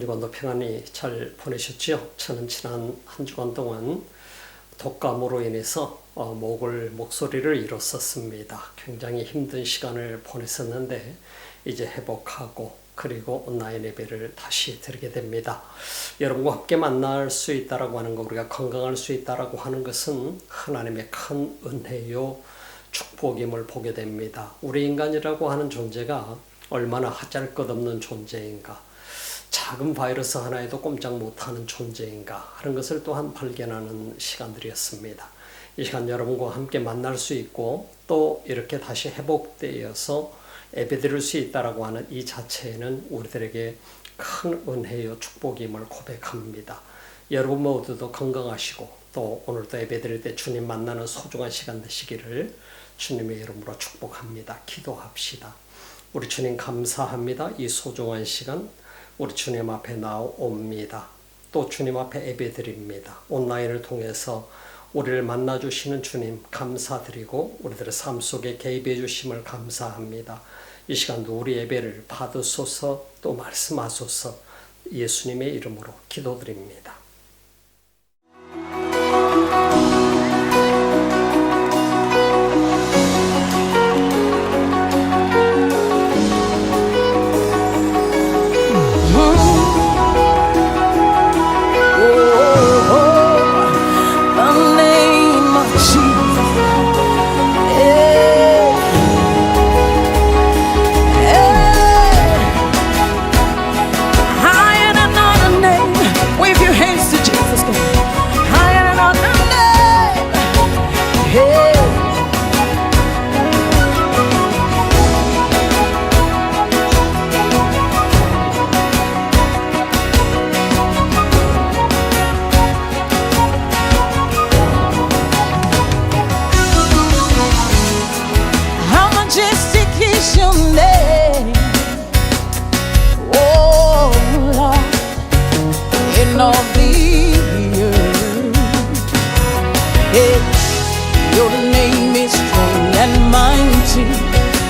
주간도 평안히 잘 보내셨지요? 저는 지난 한 주간 동안 독감으로 인해서 목소리를 잃었었습니다. 굉장히 힘든 시간을 보냈었는데 이제 회복하고 그리고 온라인 예배를 다시 드리게 됩니다. 여러분과 함께 만날 수 있다라고 하는 것, 우리가 건강할 수 있다라고 하는 것은 하나님의 큰 은혜요 축복임을 보게 됩니다. 우리 인간이라고 하는 존재가 얼마나 하잘것없는 존재인가, 작은 바이러스 하나에도 꼼짝 못하는 존재인가 하는 것을 또한 발견하는 시간들이었습니다. 이 시간 여러분과 함께 만날 수 있고 또 이렇게 다시 회복되어서 예배드릴 수 있다라고 하는 이 자체에는 우리들에게 큰 은혜요 축복임을 고백합니다. 여러분 모두도 건강하시고 또 오늘도 예배드릴 때 주님 만나는 소중한 시간 되시기를 주님의 이름으로 축복합니다. 기도합시다. 우리 주님 감사합니다. 이 소중한 시간 우리 주님 앞에 나옵니다. 또 주님 앞에 예배드립니다. 온라인을 통해서 우리를 만나주시는 주님 감사드리고 우리들의 삶 속에 개입해 주심을 감사합니다. 이 시간도 우리 예배를 받으소서, 또 말씀하소서. 예수님의 이름으로 기도드립니다.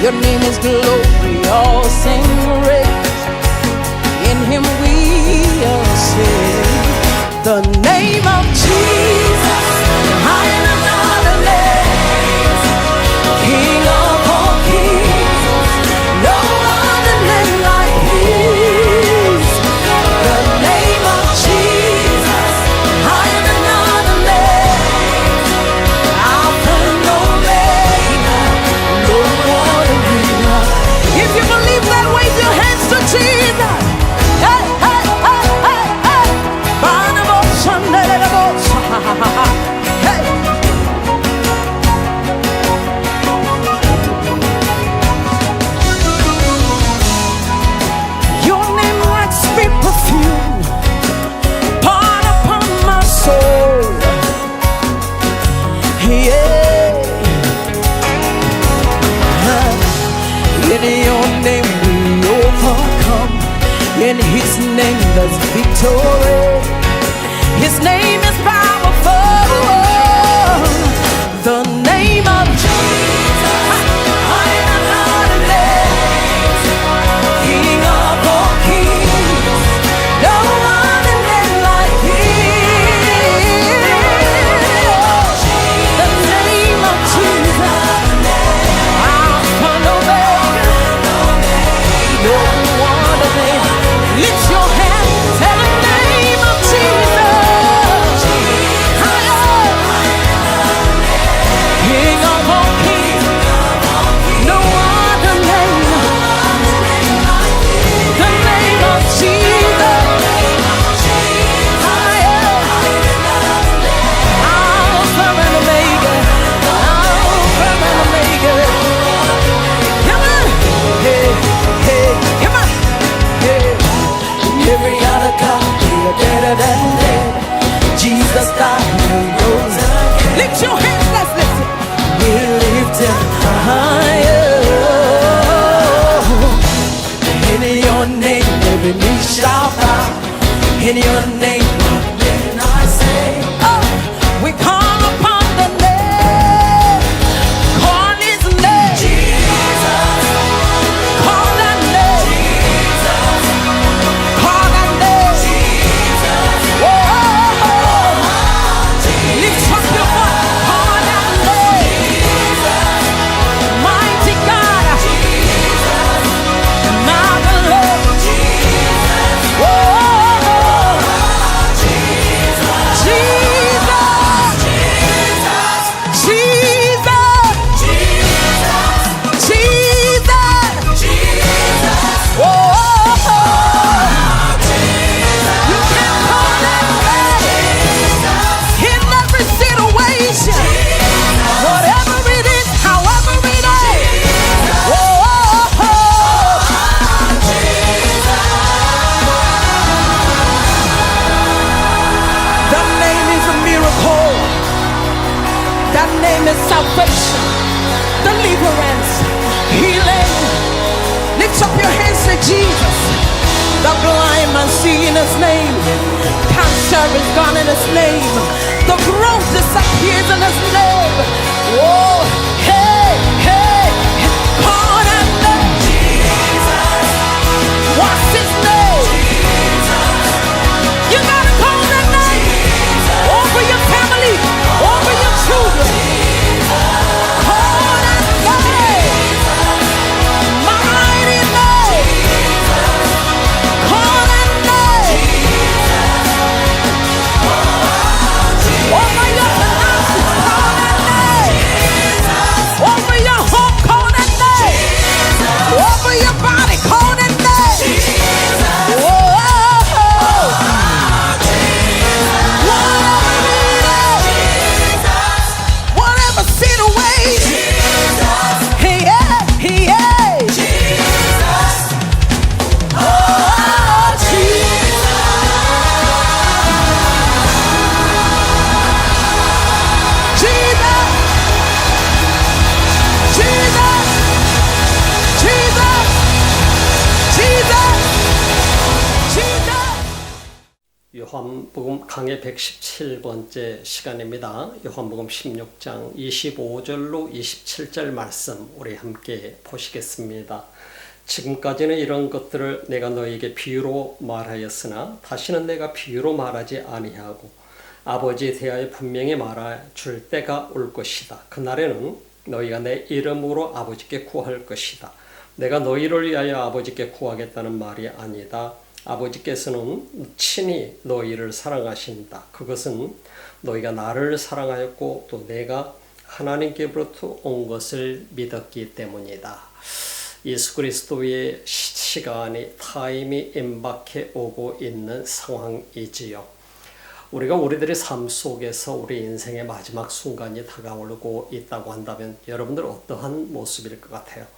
Your name is glory, all sing praise. In Him we are saved. The name of Jesus, higher than other names. King of all kings, no other name like His. The name of Jesus, higher than other names. Alpha and Omega, no one. If you believe that, wave your hands to Jesus. Hey, hey, hey, hey, hey. Hey. Your name like sweet perfume, poured upon my soul. Yeah. In your name we overcome. In His name there's victory. His name is powerful. The name of Jesus, higher than other names. King of all kings, no other name like His. The name of Jesus, Alpha and Omega. No wonder they lift your hands in the name of Jesus. Higher, King of all kings. No other name. The name of Jesus. Higher, Alpha and Omega. Alpha and Omega. Come on, hey, hey, come on, hey. Every other God, they are better than dead. Jesus died and rose again. Lift your hands, let's listen. We lift Him higher. In your name, every knee shall bow. In your name, what can I say? Oh, we call upon the name. Call His name. Jesus. Call that name. Jesus. Call that name. miracle. That name is salvation, deliverance, healing. Lift up your hands to Jesus. The blind man see in his name. Cancer is gone in his name. The growth disappears in his name. Oh, hey, hey, call that name. Jesus. What's his name? Jesus. You gotta call that name. Jesus. Over your family, over your children. Jesus. Call that name. Jesus. Mighty name. Jesus. Call that name. Jesus. Over your house, call that name. Over your home, call that name. Over your body, call that name. Whoa. Whatever sin away. Hey, yeah, hey, yeah. Oh, Jesus. Jesus. Jesus. Jesus. Jesus. Jesus. 요한복음 강해 117번째 시간입니다. 요한복음 16장 25절로 27절 말씀 우리 함께 보시겠습니다. 지금까지는 이런 것들을 내가 너에게 비유로 말하였으나 다시는 내가 비유로 말하지 아니하고 아버지에 대하여 분명히 말해줄 때가 올 것이다. 그날에는 너희가 내 이름으로 아버지께 구할 것이다. 내가 너희를 위하여 아버지께 구하겠다는 말이 아니다. 아버지께서는 친히 너희를 사랑하신다. 그것은 너희가 나를 사랑하였고 또 내가 하나님께로부터 온 것을 믿었기 때문이다. 예수 그리스도의 시간이 타임이 임박해 오고 있는 상황이지요. 우리가 우리들의 삶 속에서 우리 인생의 마지막 순간이 다가오고 있다고 한다면 여러분들은 어떠한 모습일 것 같아요?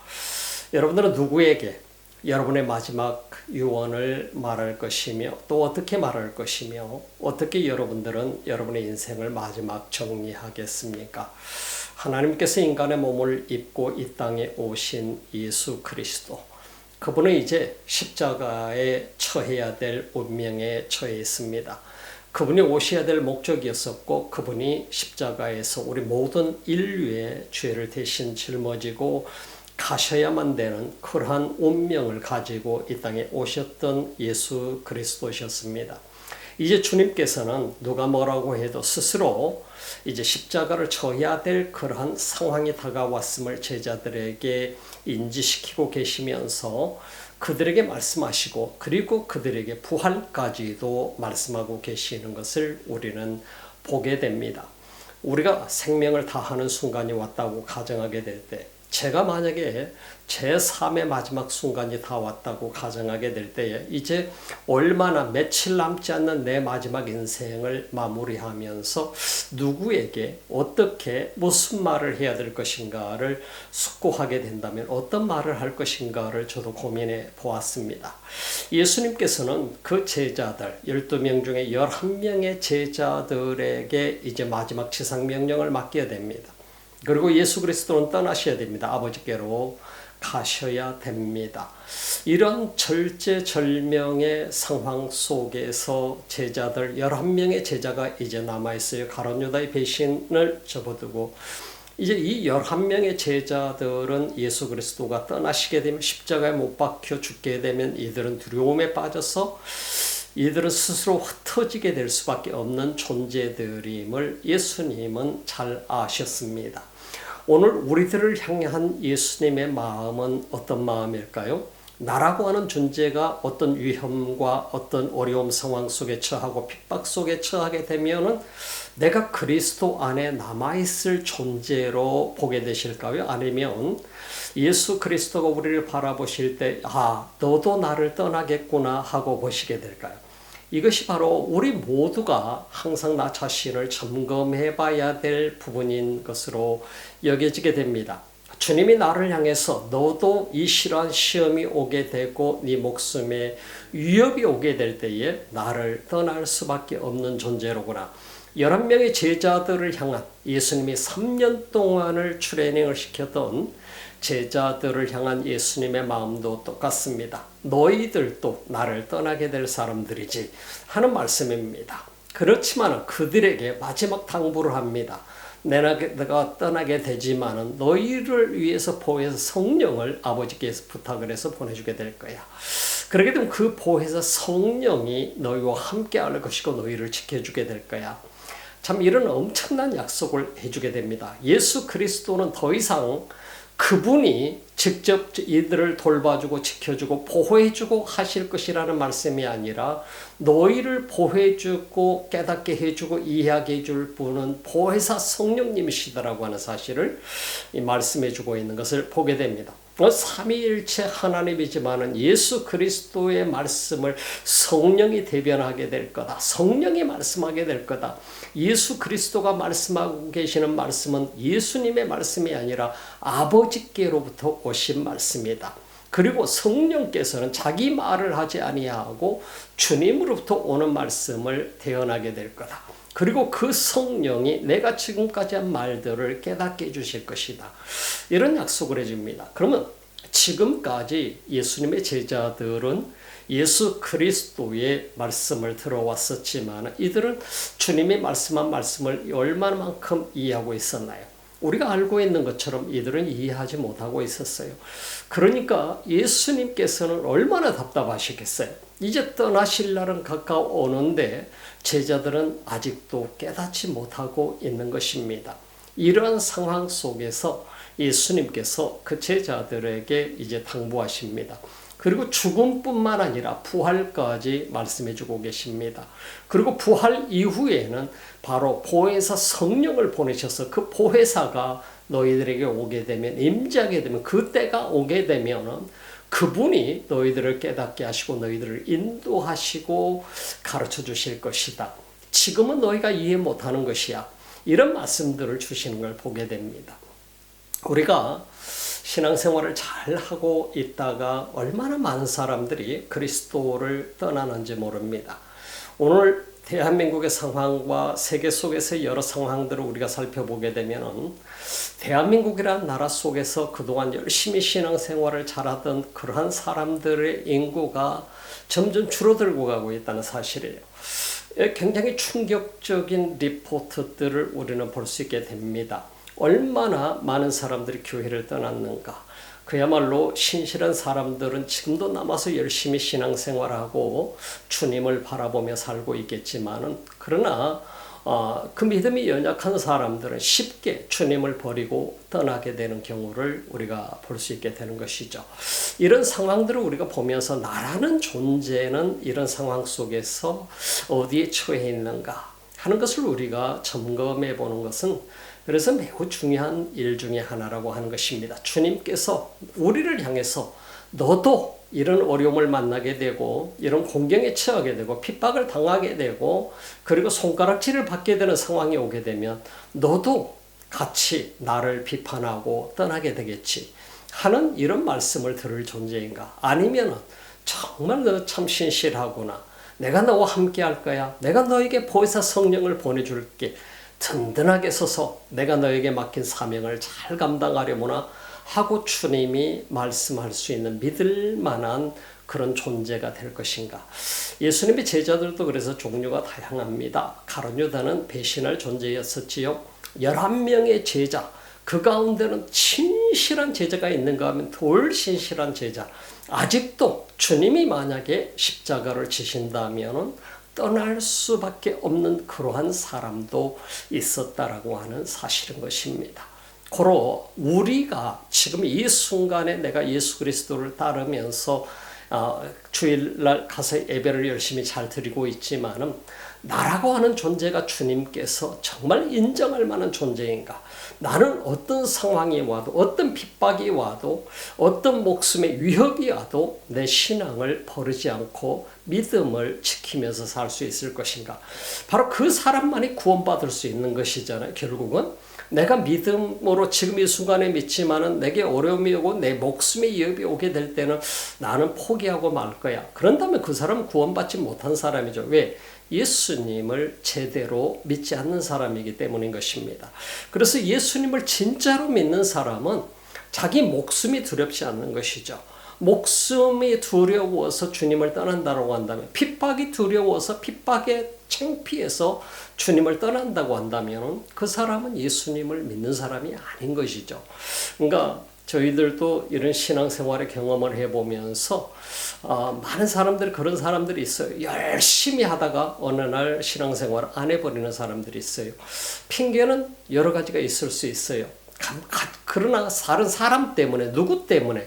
여러분들은 누구에게 여러분의 마지막 유언을 말할 것이며 또 어떻게 말할 것이며 어떻게 여러분들은 여러분의 인생을 마지막 정리하겠습니까? 하나님께서 인간의 몸을 입고 이 땅에 오신 예수 그리스도, 그분은 이제 십자가에 처해야 될 운명에 처해 있습니다. 그분이 오셔야 될 목적이었었고 그분이 십자가에서 우리 모든 인류의 죄를 대신 짊어지고 가셔야만 되는 그러한 운명을 가지고 이 땅에 오셨던 예수 그리스도셨습니다. 이제 주님께서는 누가 뭐라고 해도 스스로 이제 십자가를 져야 될 그러한 상황이 다가왔음을 제자들에게 인지시키고 계시면서 그들에게 말씀하시고 그리고 그들에게 부활까지도 말씀하고 계시는 것을 우리는 보게 됩니다. 우리가 생명을 다하는 순간이 왔다고 가정하게 될 때, 제가 만약에 제 삶의 마지막 순간이 다 왔다고 가정하게 될 때에 이제 얼마나 며칠 남지 않는 내 마지막 인생을 마무리하면서 누구에게 어떻게 무슨 말을 해야 될 것인가를 숙고하게 된다면 어떤 말을 할 것인가를 저도 고민해 보았습니다. 예수님께서는 그 제자들 12명 중에 11명의 제자들에게 이제 마지막 지상명령을 맡겨야 됩니다. 그리고 예수 그리스도는 떠나셔야 됩니다. 아버지께로 가셔야 됩니다. 이런 절제절명의 상황 속에서 제자들 11명의 제자가 이제 남아있어요. 가룟 유다의 배신을 접어두고 이제 이 11명의 제자들은 예수 그리스도가 떠나시게 되면 십자가에 못 박혀 죽게 되면 이들은 두려움에 빠져서 이들은 스스로 흩어지게 될 수밖에 없는 존재들임을 예수님은 잘 아셨습니다. 오늘 우리들을 향한 예수님의 마음은 어떤 마음일까요? 나라고 하는 존재가 어떤 위험과 어떤 어려움 상황 속에 처하고 핍박 속에 처하게 되면은 내가 그리스도 안에 남아있을 존재로 보게 되실까요? 아니면 예수 그리스도가 우리를 바라보실 때, 아, 너도 나를 떠나겠구나 하고 보시게 될까요? 이것이 바로 우리 모두가 항상 나 자신을 점검해 봐야 될 부분인 것으로 여겨지게 됩니다. 주님이 나를 향해서 너도 이 이러한 시험이 오게 되고 네 목숨에 위협이 오게 될 때에 나를 떠날 수밖에 없는 존재로구나. 11명의 제자들을 향한 예수님이 3년 동안을 트레이닝을 시켰던 제자들을 향한 예수님의 마음도 똑같습니다. 너희들도 나를 떠나게 될 사람들이지 하는 말씀입니다. 그렇지만 그들에게 마지막 당부를 합니다. 내가 떠나게 되지만은 너희를 위해서 보혜사 성령을 아버지께서 부탁을 해서 보내주게 될 거야. 그렇게 되면 그 보혜사 성령이 너희와 함께 할 것이고 너희를 지켜주게 될 거야. 참 이런 엄청난 약속을 해주게 됩니다. 예수 그리스도는 더 이상 그분이 직접 이들을 돌봐주고 지켜주고 보호해주고 하실 것이라는 말씀이 아니라 너희를 보호해주고 깨닫게 해주고 이해하게 해줄 분은 보혜사 성령님이시다라고 하는 사실을 말씀해주고 있는 것을 보게 됩니다. 삼위일체 하나님이지만은 예수 그리스도의 말씀을 성령이 대변하게 될 거다. 성령이 말씀하게 될 거다. 예수 그리스도가 말씀하고 계시는 말씀은 예수님의 말씀이 아니라 아버지께로부터 오신 말씀이다. 그리고 성령께서는 자기 말을 하지 아니하고 주님으로부터 오는 말씀을 대언하게 될 거다. 그리고 그 성령이 내가 지금까지 한 말들을 깨닫게 해주실 것이다. 이런 약속을 해줍니다. 그러면 지금까지 예수님의 제자들은 예수 그리스도의 말씀을 들어왔었지만 이들은 주님이 말씀한 말씀을 얼마만큼 이해하고 있었나요? 우리가 알고 있는 것처럼 이들은 이해하지 못하고 있었어요. 그러니까 예수님께서는 얼마나 답답하시겠어요. 이제 떠나실 날은 가까워오는데 제자들은 아직도 깨닫지 못하고 있는 것입니다. 이러한 상황 속에서 예수님께서 그 제자들에게 이제 당부하십니다. 그리고 죽음뿐만 아니라 부활까지 말씀해주고 계십니다. 그리고 부활 이후에는 바로 보혜사 성령을 보내셔서 그 보혜사가 너희들에게 오게 되면 임재하게 되면 그때가 오게 되면은 그분이 너희들을 깨닫게 하시고 너희들을 인도하시고 가르쳐 주실 것이다. 지금은 너희가 이해 못하는 것이야. 이런 말씀들을 주시는 걸 보게 됩니다. 우리가 신앙생활을 잘 하고 있다가 얼마나 많은 사람들이 그리스도를 떠나는지 모릅니다. 오늘 대한민국의 상황과 세계 속에서 여러 상황들을 우리가 살펴보게 되면 대한민국이라는 나라 속에서 그동안 열심히 신앙생활을 잘하던 그러한 사람들의 인구가 점점 줄어들고 가고 있다는 사실이에요. 굉장히 충격적인 리포트들을 우리는 볼 수 있게 됩니다. 얼마나 많은 사람들이 교회를 떠났는가. 그야말로 신실한 사람들은 지금도 남아서 열심히 신앙생활하고 주님을 바라보며 살고 있겠지만은 그러나 그 믿음이 연약한 사람들은 쉽게 주님을 버리고 떠나게 되는 경우를 우리가 볼 수 있게 되는 것이죠. 이런 상황들을 우리가 보면서 나라는 존재는 이런 상황 속에서 어디에 처해 있는가 하는 것을 우리가 점검해 보는 것은 그래서 매우 중요한 일 중에 하나라고 하는 것입니다. 주님께서 우리를 향해서 너도 이런 어려움을 만나게 되고 이런 공경에 처하게 되고 핍박을 당하게 되고 그리고 손가락질을 받게 되는 상황이 오게 되면 너도 같이 나를 비판하고 떠나게 되겠지 하는 이런 말씀을 들을 존재인가? 아니면 정말 너 참 신실하구나. 내가 너와 함께 할 거야. 내가 너에게 보혜사 성령을 보내줄게. 든든하게 서서 내가 너에게 맡긴 사명을 잘 감당하려무나 하고 주님이 말씀할 수 있는 믿을 만한 그런 존재가 될 것인가. 예수님의 제자들도 그래서 종류가 다양합니다. 가룟 유다는 배신할 존재였었지요. 11명의 제자, 그 가운데는 신실한 제자가 있는가 하면 덜 신실한 제자. 아직도 주님이 만약에 십자가를 지신다면 떠날 수밖에 없는 그러한 사람도 있었다라고 하는 사실인 것입니다. 고로 우리가 지금 이 순간에 내가 예수 그리스도를 따르면서 주일날 가서 예배를 열심히 잘 드리고 있지만은 나라고 하는 존재가 주님께서 정말 인정할 만한 존재인가? 나는 어떤 상황이 와도, 어떤 핍박이 와도, 어떤 목숨의 위협이 와도 내 신앙을 버리지 않고 믿음을 지키면서 살 수 있을 것인가? 바로 그 사람만이 구원받을 수 있는 것이잖아요. 결국은 내가 믿음으로 지금 이 순간에 믿지만은 내게 어려움이 오고 내 목숨의 위협이 오게 될 때는 나는 포기하고 말 거야. 그런다면 그 사람은 구원받지 못한 사람이죠. 왜? 예수님을 제대로 믿지 않는 사람이기 때문인 것입니다. 그래서 예수님을 진짜로 믿는 사람은 자기 목숨이 두렵지 않는 것이죠. 목숨이 두려워서 주님을 떠난다고 한다면, 핍박이 두려워서 핍박에 창피해서 주님을 떠난다고 한다면 그 사람은 예수님을 믿는 사람이 아닌 것이죠. 그러니까 저희들도 이런 신앙생활의 경험을 해보면서 많은 사람들이 그런 사람들이 있어요. 열심히 하다가 어느 날 신앙생활을 안 해버리는 사람들이 있어요. 핑계는 여러 가지가 있을 수 있어요. 그러나 다른 사람 때문에, 누구 때문에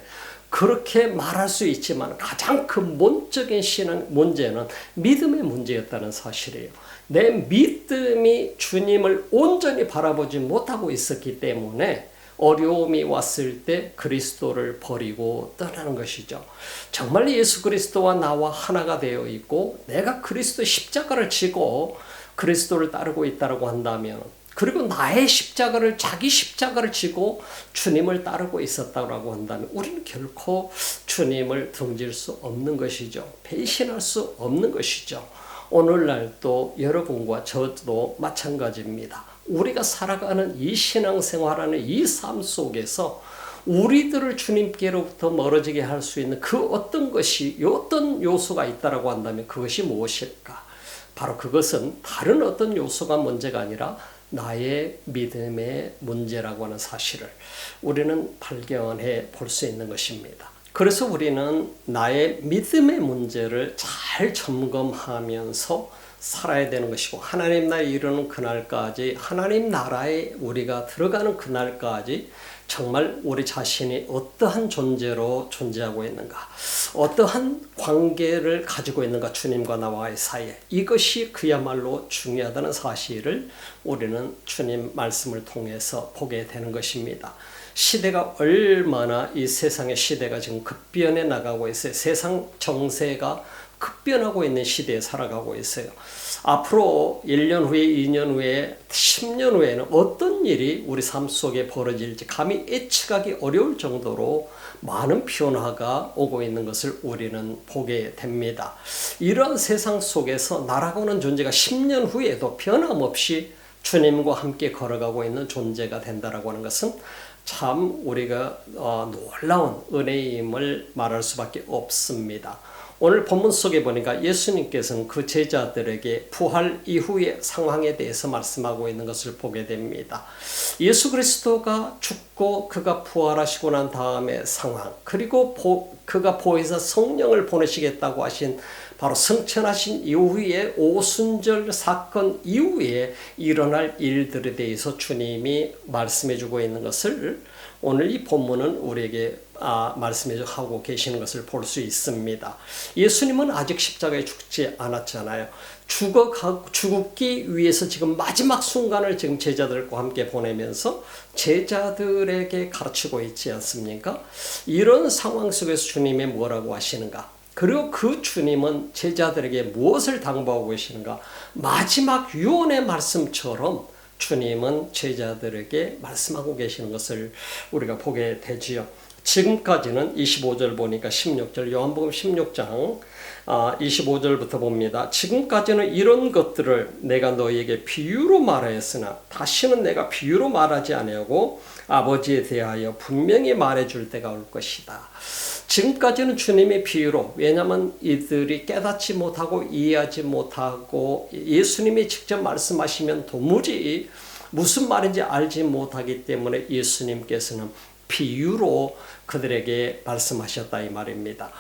그렇게 말할 수 있지만 가장 근본적인 신앙 문제는 믿음의 문제였다는 사실이에요. 내 믿음이 주님을 온전히 바라보지 못하고 있었기 때문에 어려움이 왔을 때 그리스도를 버리고 떠나는 것이죠. 정말 예수 그리스도와 나와 하나가 되어 있고 내가 그리스도 십자가를 지고 그리스도를 따르고 있다고 한다면, 그리고 나의 십자가를, 자기 십자가를 지고 주님을 따르고 있었다고 한다면 우리는 결코 주님을 등질 수 없는 것이죠. 배신할 수 없는 것이죠. 오늘날 또 여러분과 저도 마찬가지입니다. 우리가 살아가는 이 신앙생활하는 이 삶 속에서 우리들을 주님께로부터 멀어지게 할 수 있는 그 어떤 것이, 어떤 요소가 있다고 한다면 그것이 무엇일까? 바로 그것은 다른 어떤 요소가 문제가 아니라 나의 믿음의 문제라고 하는 사실을 우리는 발견해 볼 수 있는 것입니다. 그래서 우리는 나의 믿음의 문제를 잘 점검하면서 살아야 되는 것이고, 하나님 나라에 이르는 그날까지, 하나님 나라에 우리가 들어가는 그날까지 정말 우리 자신이 어떠한 존재로 존재하고 있는가, 어떠한 관계를 가지고 있는가, 주님과 나와의 사이에, 이것이 그야말로 중요하다는 사실을 우리는 주님 말씀을 통해서 보게 되는 것입니다. 시대가 얼마나, 이 세상의 시대가 지금 급변해 나가고 있어요. 세상 정세가 급변하고 있는 시대에 살아가고 있어요. 앞으로 1년 후에, 2년 후에, 10년 후에는 어떤 일이 우리 삶 속에 벌어질지 감히 예측하기 어려울 정도로 많은 변화가 오고 있는 것을 우리는 보게 됩니다. 이러한 세상 속에서 나라고 하는 존재가 10년 후에도 변함없이 주님과 함께 걸어가고 있는 존재가 된다라고 하는 것은 참 우리가 놀라운 은혜임을 말할 수밖에 없습니다. 오늘 본문 속에 보니까 예수님께서는 그 제자들에게 부활 이후의 상황에 대해서 말씀하고 있는 것을 보게 됩니다. 예수 그리스도가 죽고 그가 부활하시고 난 다음의 상황, 그리고 그가 보혜사 성령을 보내시겠다고 하신 바로 승천하신 이후에 오순절 사건 이후에 일어날 일들에 대해서 주님이 말씀해 주고 있는 것을 오늘 이 본문은 우리에게 말씀해 하고 계시는 것을 볼 수 있습니다. 예수님은 아직 십자가에 죽지 않았잖아요. 죽기 위해서 지금 마지막 순간을 지금 제자들과 함께 보내면서 제자들에게 가르치고 있지 않습니까? 이런 상황 속에서 주님이 뭐라고 하시는가? 그리고 그 주님은 제자들에게 무엇을 당부하고 계시는가? 마지막 유언의 말씀처럼 주님은 제자들에게 말씀하고 계시는 것을 우리가 보게 되지요. 지금까지는 25절 보니까 16절, 요한복음 16장 25절부터 봅니다. 지금까지는 이런 것들을 내가 너희에게 비유로 말하였으나 다시는 내가 비유로 말하지 아니하고 아버지에 대하여 분명히 말해줄 때가 올 것이다. 지금까지는 주님의 비유로, 왜냐하면 이들이 깨닫지 못하고 이해하지 못하고 예수님이 직접 말씀하시면 도무지 무슨 말인지 알지 못하기 때문에 예수님께서는 비유로 그들에게 말씀하셨다 이 말입니다.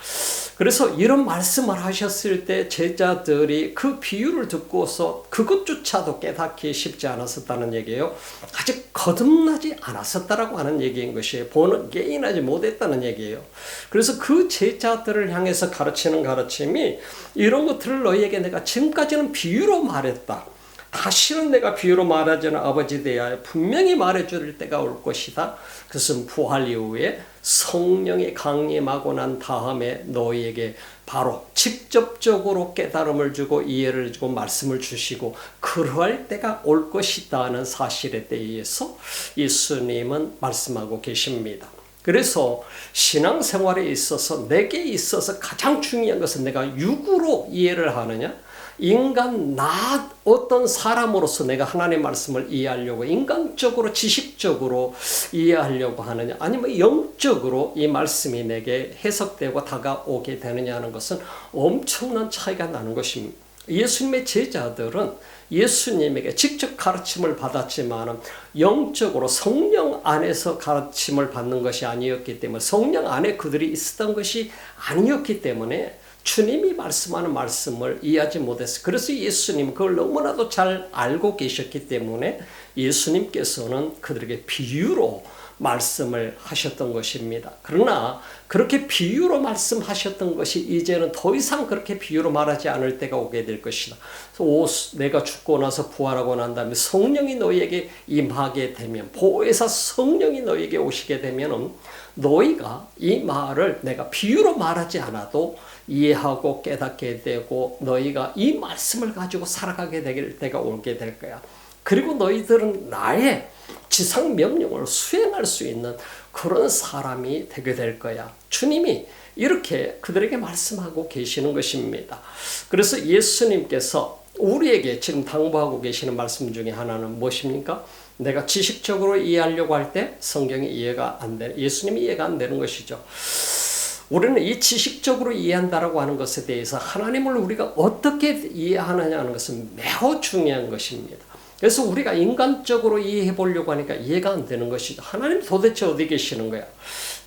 그래서 이런 말씀을 하셨을 때 제자들이 그 비유를 듣고서 그것조차도 깨닫기 쉽지 않았었다는 얘기예요. 아직 거듭나지 않았었다라고 하는 얘기인 것이에요. 본은 개인하지 못했다는 얘기예요. 그래서 그 제자들을 향해서 가르치는 가르침이 이런 것들을 너희에게 내가 지금까지는 비유로 말했다. 다시는 내가 비유로 말하지는 아버지 대하여 분명히 말해줄 때가 올 것이다. 그것은 부활 이후에 성령이 강림하고 난 다음에 너희에게 바로 직접적으로 깨달음을 주고 이해를 주고 말씀을 주시고 그러할 때가 올 것이다 하는 사실에 대해서 예수님은 말씀하고 계십니다. 그래서 신앙생활에 있어서 내게 있어서 가장 중요한 것은 내가 육으로 이해를 하느냐, 인간 나 어떤 사람으로서 내가 하나님의 말씀을 이해하려고 인간적으로 지식적으로 이해하려고 하느냐, 아니면 영적으로 이 말씀이 내게 해석되고 다가오게 되느냐 하는 것은 엄청난 차이가 나는 것입니다. 예수님의 제자들은 예수님에게 직접 가르침을 받았지만 영적으로 성령 안에서 가르침을 받는 것이 아니었기 때문에, 성령 안에 그들이 있었던 것이 아니었기 때문에 주님이 말씀하는 말씀을 이해하지 못했어요. 그래서 예수님 그걸 너무나도 잘 알고 계셨기 때문에 예수님께서는 그들에게 비유로 말씀을 하셨던 것입니다. 그러나 그렇게 비유로 말씀하셨던 것이 이제는 더 이상 그렇게 비유로 말하지 않을 때가 오게 될 것이다. 내가 죽고 나서 부활하고 난 다음에 성령이 너희에게 임하게 되면, 보혜사 성령이 너희에게 오시게 되면 너희가 이 말을 내가 비유로 말하지 않아도 이해하고 깨닫게 되고 너희가 이 말씀을 가지고 살아가게 될 때가 오게 될 거야. 그리고 너희들은 나의 지상 명령을 수행할 수 있는 그런 사람이 되게 될 거야. 주님이 이렇게 그들에게 말씀하고 계시는 것입니다. 그래서 예수님께서 우리에게 지금 당부하고 계시는 말씀 중에 하나는 무엇입니까? 내가 지식적으로 이해하려고 할 때 성경이 이해가 안 되는, 예수님이 이해가 안 되는 것이죠. 우리는 이 지식적으로 이해한다라고 하는 것에 대해서 하나님을 우리가 어떻게 이해하느냐 하는 것은 매우 중요한 것입니다. 그래서 우리가 인간적으로 이해해 보려고 하니까 이해가 안 되는 것이죠. 하나님 도대체 어디 계시는 거야?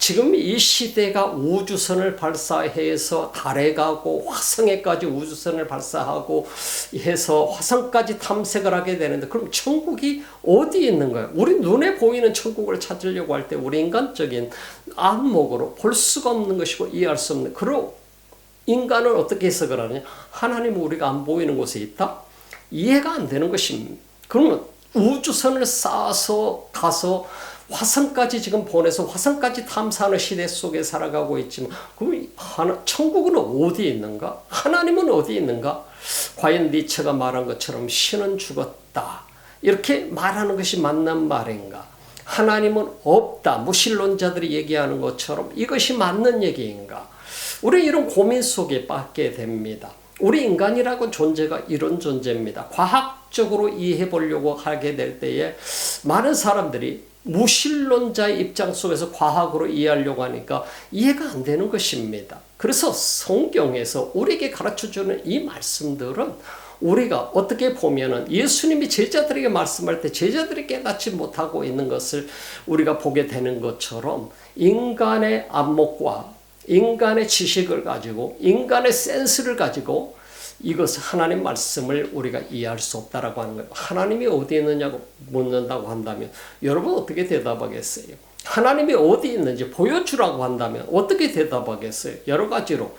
지금 이 시대가 우주선을 발사해서 달에 가고 화성에까지 우주선을 발사하고 해서 화성까지 탐색을 하게 되는데, 그럼 천국이 어디 있는 거야? 우리 눈에 보이는 천국을 찾으려고 할 때 우리 인간적인 안목으로 볼 수가 없는 것이고 이해할 수 없는, 그리고 인간은 어떻게 해석을 하느냐? 하나님은 우리가 안 보이는 곳에 있다? 이해가 안 되는 것입니다. 그러면 우주선을 쏴서 가서 화성까지 지금 보내서 화성까지 탐사하는 시대 속에 살아가고 있지만, 그럼 천국은 어디 있는가? 하나님은 어디 있는가? 과연 니체가 말한 것처럼 신은 죽었다, 이렇게 말하는 것이 맞는 말인가? 하나님은 없다, 무신론자들이 얘기하는 것처럼 이것이 맞는 얘기인가? 우리 이런 고민 속에 빠지게 됩니다. 우리 인간이라고 존재가 이런 존재입니다. 과학적으로 이해해 보려고 하게 될 때에 많은 사람들이 무신론자의 입장 속에서 과학으로 이해하려고 하니까 이해가 안 되는 것입니다. 그래서 성경에서 우리에게 가르쳐주는 이 말씀들은 우리가 어떻게 보면은 예수님이 제자들에게 말씀할 때 제자들이 깨닫지 못하고 있는 것을 우리가 보게 되는 것처럼, 인간의 안목과 인간의 지식을 가지고 인간의 센스를 가지고 이것을 하나님 말씀을 우리가 이해할 수 없다라고 하는 거예요. 하나님이 어디 있느냐고 묻는다고 한다면 여러분 어떻게 대답하겠어요? 하나님이 어디 있는지 보여주라고 한다면 어떻게 대답하겠어요? 여러 가지로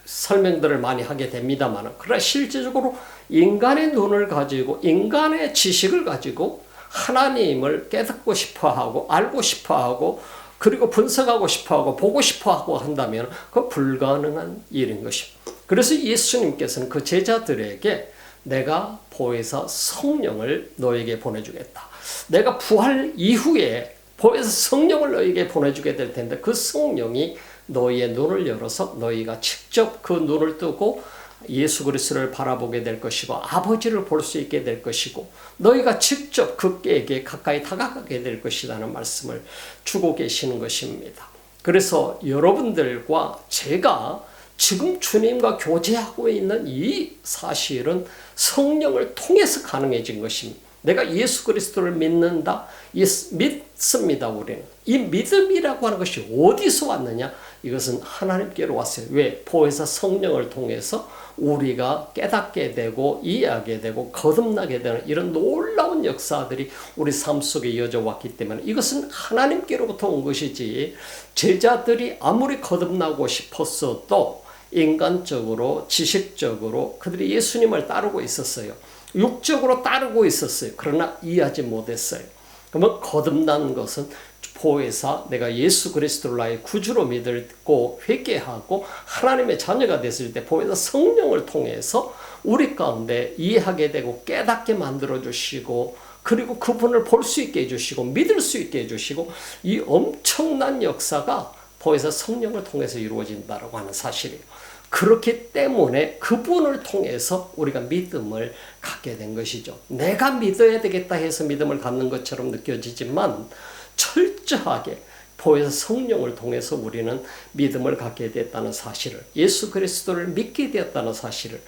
설명들을 많이 하게 됩니다만, 그러나 실제적으로 인간의 눈을 가지고 인간의 지식을 가지고 하나님을 깨닫고 싶어하고 알고 싶어하고 그리고 분석하고 싶어하고 보고 싶어하고 한다면 그건 불가능한 일인 것입니다. 그래서 예수님께서는 그 제자들에게 내가 보혜사 성령을 너에게 보내주겠다, 내가 부활 이후에 보혜사 성령을 너에게 보내주게 될 텐데 그 성령이 너희의 눈을 열어서 너희가 직접 그 눈을 뜨고 예수 그리스도를 바라보게 될 것이고 아버지를 볼 수 있게 될 것이고 너희가 직접 그에게 가까이 다가가게 될 것이라는 말씀을 주고 계시는 것입니다. 그래서 여러분들과 제가 지금 주님과 교제하고 있는 이 사실은 성령을 통해서 가능해진 것입니다. 내가 예수 그리스도를 믿는다. 믿습니다. 우리는. 이 믿음이라고 하는 것이 어디서 왔느냐? 이것은 하나님께로 왔어요. 왜? 보혜사 성령을 통해서 우리가 깨닫게 되고 이해하게 되고 거듭나게 되는 이런 놀라운 역사들이 우리 삶 속에 이어져 왔기 때문에 이것은 하나님께로부터 온 것이지, 제자들이 아무리 거듭나고 싶었어도 인간적으로 지식적으로 그들이 예수님을 따르고 있었어요. 육적으로 따르고 있었어요. 그러나 이해하지 못했어요. 그러면 거듭난 것은 보혜사 내가 예수 그리스도를 나의 구주로 믿고 회개하고 하나님의 자녀가 됐을 때 보혜사 성령을 통해서 우리 가운데 이해하게 되고 깨닫게 만들어 주시고, 그리고 그분을 볼 수 있게 해주시고 믿을 수 있게 해주시고, 이 엄청난 역사가 보혜사 성령을 통해서 이루어진다고 하는 사실이에요. 그렇기 때문에 그분을 통해서 우리가 믿음을 갖게 된 것이죠. 내가 믿어야 되겠다 해서 믿음을 갖는 것처럼 느껴지지만 철저하게 보혜사 성령을 통해서 우리는 믿음을 갖게 됐다는 사실을, 예수 그리스도를 믿게 되었다는 사실을,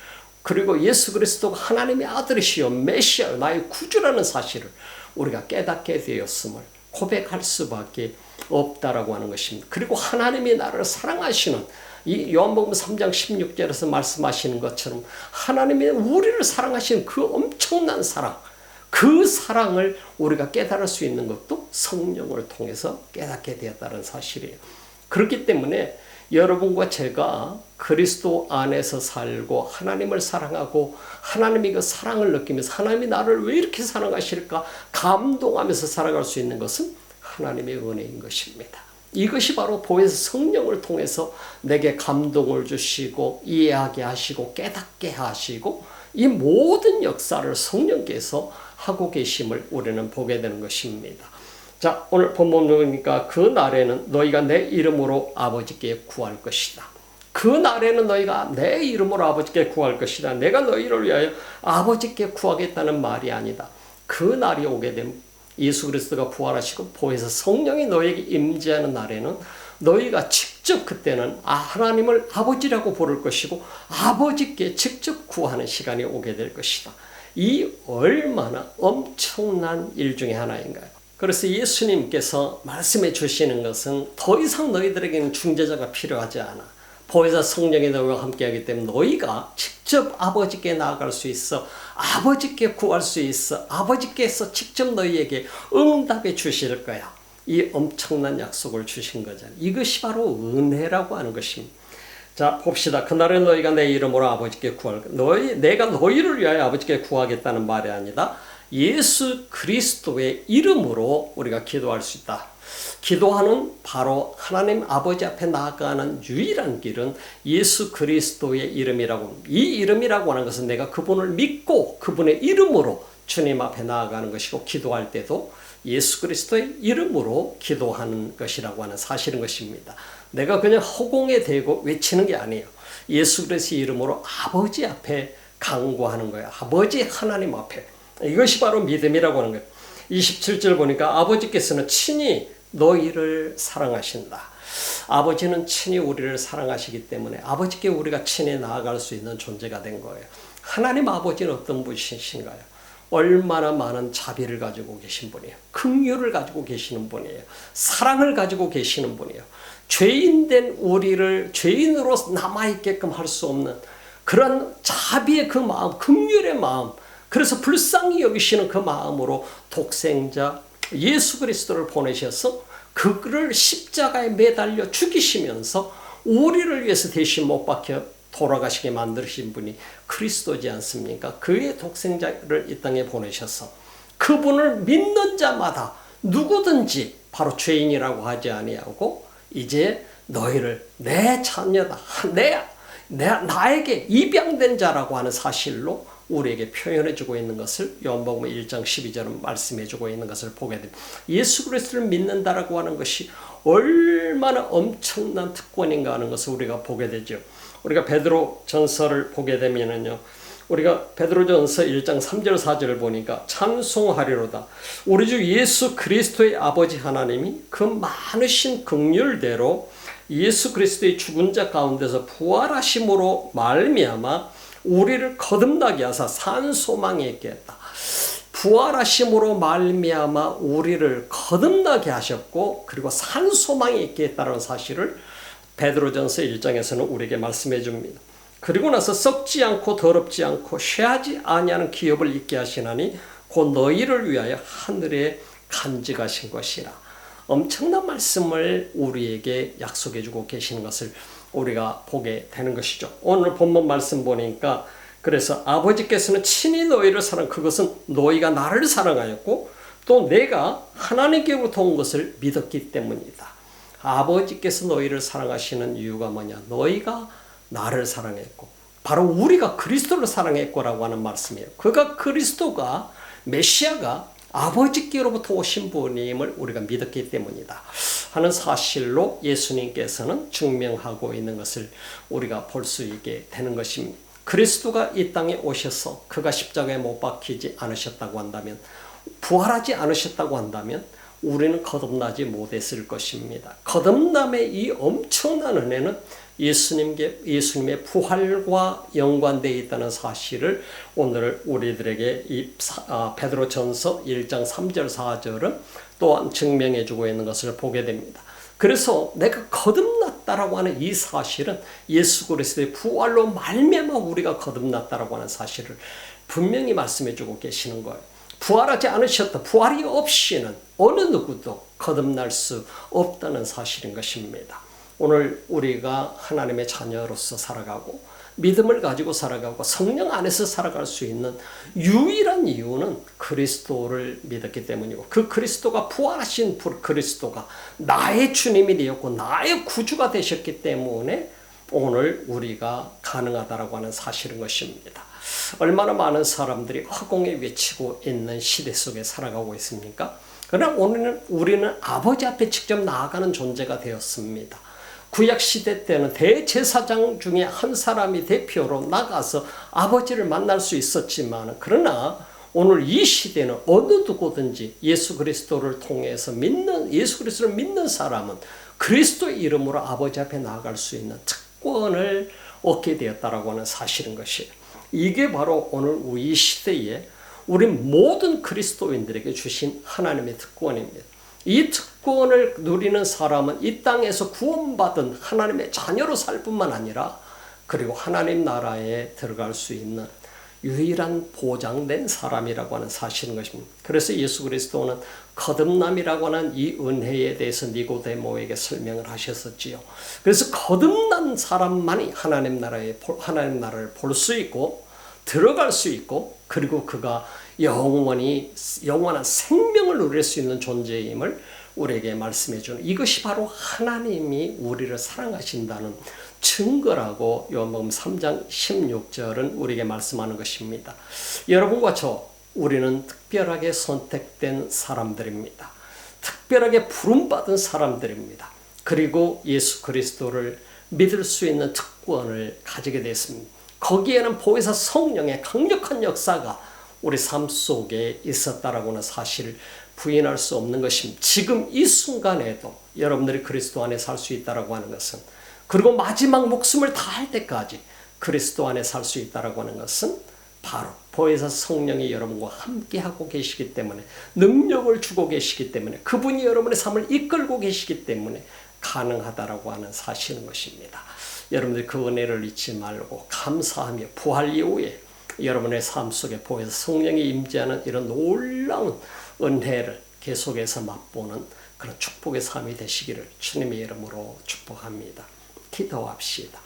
그리고 예수 그리스도가 하나님의 아들이시여 메시아 나의 구주라는 사실을 우리가 깨닫게 되었음을 고백할 수밖에 없다라고 하는 것입니다. 그리고 하나님이 나를 사랑하시는, 이 요한복음 3장 16절에서 말씀하시는 것처럼 하나님이 우리를 사랑하시는 그 엄청난 사랑, 그 사랑을 우리가 깨달을 수 있는 것도 성령을 통해서 깨닫게 되었다는 사실이에요. 그렇기 때문에 여러분과 제가 그리스도 안에서 살고 하나님을 사랑하고 하나님이 그 사랑을 느끼면서 하나님이 나를 왜 이렇게 사랑하실까 감동하면서 살아갈 수 있는 것은 하나님의 은혜인 것입니다. 이것이 바로 보혜사 성령을 통해서 내게 감동을 주시고 이해하게 하시고 깨닫게 하시고 이 모든 역사를 성령께서 하고 계심을 우리는 보게 되는 것입니다. 자, 오늘 본문 보니까 그 날에는 너희가 내 이름으로 아버지께 구할 것이다. 그 날에는 너희가 내 이름으로 아버지께 구할 것이다. 내가 너희를 위하여 아버지께 구하겠다는 말이 아니다. 그 날이 오게 되면 예수 그리스도가 부활하시고 보혜사 성령이 너에게 임재하는 날에는 너희가 직접 그때는 하나님을 아버지라고 부를 것이고 아버지께 직접 구하는 시간이 오게 될 것이다. 이 얼마나 엄청난 일 중에 하나인가요? 그래서 예수님께서 말씀해 주시는 것은 더 이상 너희들에게는 중재자가 필요하지 않아. 보혜사 성령이 너희와 함께하기 때문에 너희가 직접 아버지께 나아갈 수 있어. 아버지께 구할 수 있어. 아버지께서 직접 너희에게 응답해 주실 거야. 이 엄청난 약속을 주신 거잖아요. 이것이 바로 은혜라고 하는 것입니다. 자, 봅시다. 그날에 너희가 내 이름으로 아버지께 구할 거야. 내가 너희를 위하여 아버지께 구하겠다는 말이 아니다. 예수 그리스도의 이름으로 우리가 기도할 수 있다. 기도하는 바로 하나님 아버지 앞에 나아가는 유일한 길은 예수 그리스도의 이름이라고 합니다. 이 이름이라고 하는 것은 내가 그분을 믿고 그분의 이름으로 주님 앞에 나아가는 것이고 기도할 때도 예수 그리스도의 이름으로 기도하는 것이라고 하는 사실인 것입니다. 내가 그냥 허공에 대고 외치는 게 아니에요. 예수 그리스도의 이름으로 아버지 앞에 간구하는 거예요. 아버지 하나님 앞에. 이것이 바로 믿음이라고 하는 거예요. 27절 보니까 아버지께서는 친히 너희를 사랑하신다. 아버지는 친히 우리를 사랑하시기 때문에 아버지께 우리가 친히 나아갈 수 있는 존재가 된 거예요. 하나님 아버지는 어떤 분이신가요? 얼마나 많은 자비를 가지고 계신 분이에요. 긍휼을 가지고 계시는 분이에요. 사랑을 가지고 계시는 분이에요. 죄인된 우리를 죄인으로 남아있게끔 할 수 없는 그런 자비의 그 마음, 긍휼의 마음, 그래서 불쌍히 여기시는 그 마음으로 독생자 예수 그리스도를 보내셔서 그를 십자가에 매달려 죽이시면서 우리를 위해서 대신 못 박혀 돌아가시게 만드신 분이 그리스도지 않습니까? 그의 독생자를 이 땅에 보내셔서 그분을 믿는 자마다 누구든지 바로 죄인이라고 하지 아니하고 이제 너희를 내 자녀다, 나에게 입양된 자라고 하는 사실로 우리에게 표현해주고 있는 것을 요한복음 1장 12절은 말씀해주고 있는 것을 보게 됩니다. 예수 그리스도를 믿는다라고 하는 것이 얼마나 엄청난 특권인가 하는 것을 우리가 보게 되죠. 우리가 베드로 전서를 보게 되면은요, 우리가 베드로 전서 1장 3절 4절을 보니까 찬송하리로다. 우리 주 예수 그리스도의 아버지 하나님이 그 많으신 긍휼대로 예수 그리스도의 죽은 자 가운데서 부활하심으로 말미암아 우리를 거듭나게 하사 산 소망에 있게 했다. 부활하심으로 말미암아 우리를 거듭나게 하셨고 그리고 산 소망이 있게 했다는 사실을 베드로전서 1장에서는 우리에게 말씀해 줍니다. 그리고 나서 썩지 않고 더럽지 않고 쇠하지 아니하는 기업을 있게 하시나니 곧 너희를 위하여 하늘에 간직하신 것이라. 엄청난 말씀을 우리에게 약속해 주고 계시는 것을 우리가 보게 되는 것이죠. 오늘 본문 말씀 보니까 그래서 아버지께서는 친히 너희를 그것은 너희가 나를 사랑하였고 또 내가 하나님께로부터 온 것을 믿었기 때문이다. 아버지께서 너희를 사랑하시는 이유가 뭐냐? 너희가 나를 사랑했고 바로 우리가 그리스도를 사랑했고라고 하는 말씀이에요. 그리스도가 메시아가 아버지께로부터 오신 분임을 우리가 믿었기 때문이다 하는 사실로 예수님께서는 증명하고 있는 것을 우리가 볼 수 있게 되는 것입니다. 그리스도가 이 땅에 오셔서 그가 십자가에 못 박히지 않으셨다고 한다면, 부활하지 않으셨다고 한다면 우리는 거듭나지 못했을 것입니다. 거듭남의 이 엄청난 은혜는 예수님의 부활과 연관되어 있다는 사실을 오늘 우리들에게 이 베드로전서 1장 3절 4절은 또한 증명해 주고 있는 것을 보게 됩니다. 그래서 내가 거듭났다라고 하는 이 사실은 예수 그리스도의 부활로 말미암아 우리가 거듭났다라고 하는 사실을 분명히 말씀해 주고 계시는 거예요. 부활하지 않으셨다. 부활이 없이는 어느 누구도 거듭날 수 없다는 사실인 것입니다. 오늘 우리가 하나님의 자녀로서 살아가고 믿음을 가지고 살아가고 성령 안에서 살아갈 수 있는 유일한 이유는 그리스도를 믿었기 때문이고 그 그리스도가 부활하신 그리스도가 나의 주님이 되었고 나의 구주가 되셨기 때문에 오늘 우리가 가능하다라고 하는 사실인 것입니다. 얼마나 많은 사람들이 허공에 외치고 있는 시대 속에 살아가고 있습니까? 그러나 오늘은 우리는 아버지 앞에 직접 나아가는 존재가 되었습니다. 구약시대 때는 대제사장 중에 한 사람이 대표로 나가서 아버지를 만날 수 있었지만 그러나 오늘 이 시대는 어느 누구든지 예수 그리스도를 통해서 예수 그리스도를 믿는 사람은 그리스도의 이름으로 아버지 앞에 나아갈 수 있는 특권을 얻게 되었다라고 하는 사실인 것이에요. 이게 바로 오늘 우리 시대에 우리 모든 그리스도인들에게 주신 하나님의 특권입니다. 이 특권을 누리는 사람은 이 땅에서 구원받은 하나님의 자녀로 살 뿐만 아니라 그리고 하나님 나라에 들어갈 수 있는 유일한 보장된 사람이라고 하는 사실인 것입니다. 그래서 예수 그리스도는 거듭남이라고 하는 이 은혜에 대해서 니고데모에게 설명을 하셨었지요. 그래서 거듭난 사람만이 하나님 나라를 볼 수 있고 들어갈 수 있고 그리고 그가 영원한 생명을 누릴 수 있는 존재임을 우리에게 말씀해 주는 이것이 바로 하나님이 우리를 사랑하신다는 증거라고 요한복음 3장 16절은 우리에게 말씀하는 것입니다. 여러분과 우리는 특별하게 선택된 사람들입니다. 특별하게 부름받은 사람들입니다. 그리고 예수 그리스도를 믿을 수 있는 특권을 가지게 됐습니다. 거기에는 보혜사 성령의 강력한 역사가 우리 삶 속에 있었다라고 하는 사실을 부인할 수 없는 것입니다. 지금 이 순간에도 여러분들이 그리스도 안에 살 수 있다라고 하는 것은 그리고 마지막 목숨을 다할 때까지 그리스도 안에 살 수 있다라고 하는 것은 바로 보혜사 성령이 여러분과 함께하고 계시기 때문에 능력을 주고 계시기 때문에 그분이 여러분의 삶을 이끌고 계시기 때문에 가능하다라고 하는 사실인 것입니다. 여러분들이 그 은혜를 잊지 말고 감사하며 부활 이후에 여러분의 삶 속에 보혜사 성령이 임재하는 이런 놀라운 은혜를 계속해서 맛보는 그런 축복의 삶이 되시기를 주님의 이름으로 축복합니다. 기도합시다.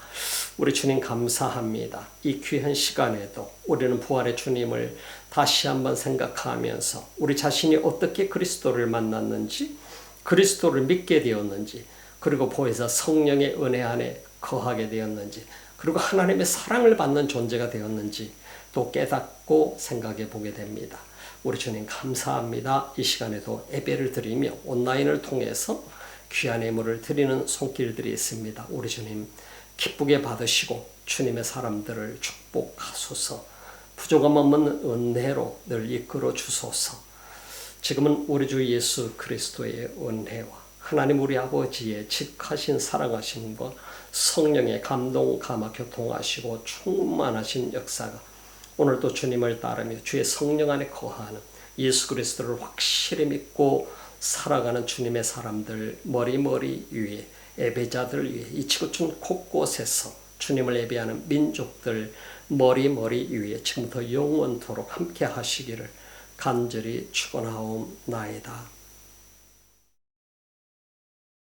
우리 주님 감사합니다. 이 귀한 시간에도 우리는 부활의 주님을 다시 한번 생각하면서 우리 자신이 어떻게 그리스도를 만났는지 그리스도를 믿게 되었는지 그리고 보혜사 성령의 은혜 안에 거하게 되었는지 그리고 하나님의 사랑을 받는 존재가 되었는지 또 깨닫고 생각해 보게 됩니다. 우리 주님 감사합니다. 이 시간에도 예배를 드리며 온라인을 통해서 귀한 예물을 드리는 손길들이 있습니다. 우리 주님 기쁘게 받으시고 주님의 사람들을 축복하소서. 부족함 없는 은혜로 늘 이끌어 주소서. 지금은 우리 주 예수 그리스도의 은혜와 하나님 우리 아버지의 직하신 사랑하심과 성령의 감동 감화 교통하시고 충만하신 역사가 오늘도 주님을 따르며 주의 성령 안에 거하는 예수 그리스도를 확실히 믿고 살아가는 주님의 사람들 머리머리 위에 예배자들 위에 이 지구촌 곳곳에서 주님을 예배하는 민족들 머리머리 위에 지금부터 영원토록 함께 하시기를 간절히 축원하옵나이다.